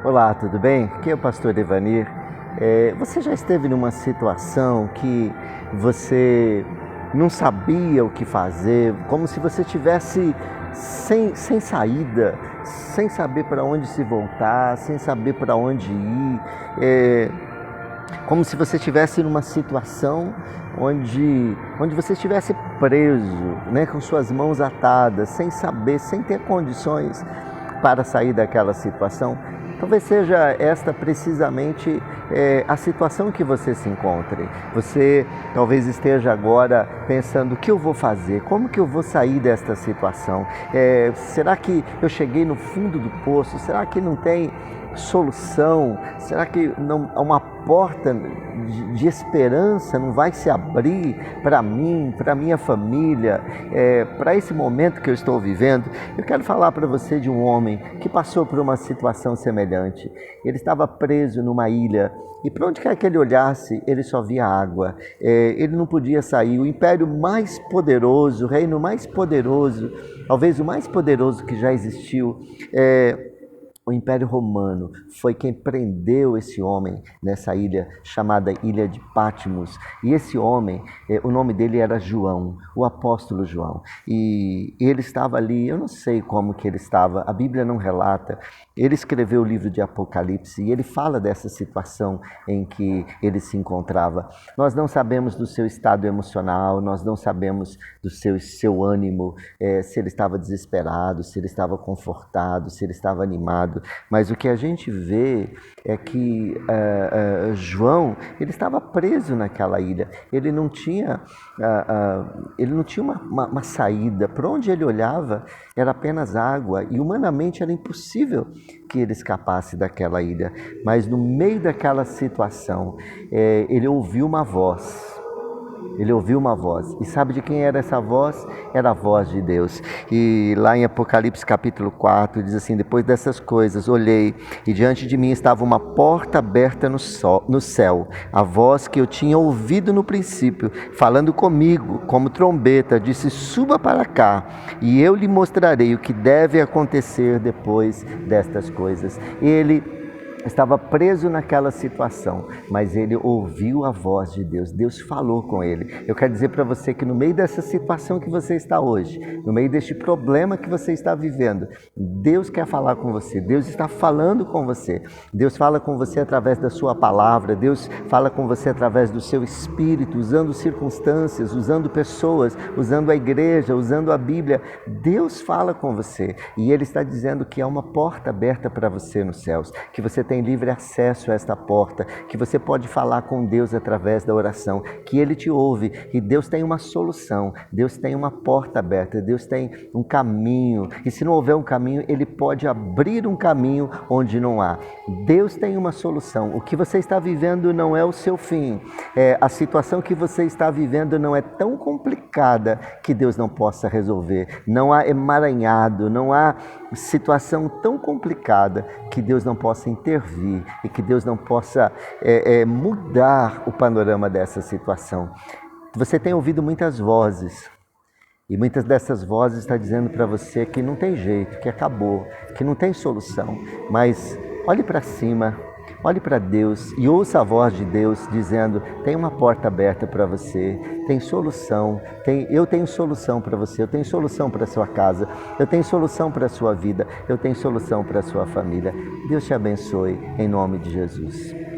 Olá, tudo bem? Aqui é o pastor Evanir. Você já esteve numa situação que você não sabia o que fazer, como se você tivesse sem saída, sem saber para onde se voltar, sem saber para onde ir, como se você estivesse numa situação onde você estivesse preso, né, com suas mãos atadas, sem saber, sem ter condições para sair daquela situação. Talvez seja esta precisamente a situação que você se encontre. Você talvez esteja agora pensando: o que eu vou fazer? Como que eu vou sair desta situação? Será que eu cheguei no fundo do poço? Será que não tem solução? Será que não, uma porta de esperança não vai se abrir para mim, para minha família, para esse momento que eu estou vivendo? Eu quero falar para você de um homem que passou por uma situação semelhante. Ele estava preso numa ilha e para onde quer que ele olhasse, ele só via água. Ele não podia sair. O império mais poderoso, o reino mais poderoso, talvez o mais poderoso que já existiu, o Império Romano, foi quem prendeu esse homem nessa ilha chamada Ilha de Patmos. E esse homem, o nome dele era João, o apóstolo João. E ele estava ali, eu não sei como que ele estava, a Bíblia não relata. Ele escreveu o livro de Apocalipse e ele fala dessa situação em que ele se encontrava. Nós não sabemos do seu estado emocional, nós não sabemos do seu ânimo, se ele estava desesperado, se ele estava confortado, se ele estava animado. Mas o que a gente vê é que João, ele estava preso naquela ilha. Ele não tinha uma saída. Para onde ele olhava era apenas água e humanamente era impossível que ele escapasse daquela ilha. Mas no meio daquela situação, ele ouviu uma voz. Ele ouviu uma voz. E sabe de quem era essa voz? Era a voz de Deus. E lá em Apocalipse capítulo 4, diz assim: depois dessas coisas, olhei e diante de mim estava uma porta aberta no céu. A voz que eu tinha ouvido no princípio, falando comigo como trombeta, disse: suba para cá e eu lhe mostrarei o que deve acontecer depois destas coisas. Ele estava preso naquela situação, mas ele ouviu a voz de Deus. Deus falou com ele. Eu quero dizer para você que no meio dessa situação que você está hoje, no meio deste problema que você está vivendo, Deus quer falar com você. Deus está falando com você. Deus fala com você através da sua palavra. Deus fala com você através do seu espírito, usando circunstâncias, usando pessoas, usando a igreja, usando a Bíblia. Deus fala com você e Ele está dizendo que há uma porta aberta para você nos céus, que você tem livre acesso a esta porta, que você pode falar com Deus através da oração, que Ele te ouve e Deus tem uma solução, Deus tem uma porta aberta, Deus tem um caminho, e se não houver um caminho, Ele pode abrir um caminho onde não há. Deus tem uma solução. O que você está vivendo não é o seu fim. A situação que você está vivendo não é tão complicada que Deus não possa resolver. Não há emaranhado, não há situação tão complicada que Deus não possa intervir e que Deus não possa mudar o panorama dessa situação. Você tem ouvido muitas vozes e muitas dessas vozes estão dizendo para você que não tem jeito, que acabou, que não tem solução. Mas olhe para cima, olhe para Deus e ouça a voz de Deus dizendo: tem uma porta aberta para você, tem solução, eu tenho solução para você, eu tenho solução para a sua casa, eu tenho solução para a sua vida, eu tenho solução para a sua família. Deus te abençoe em nome de Jesus.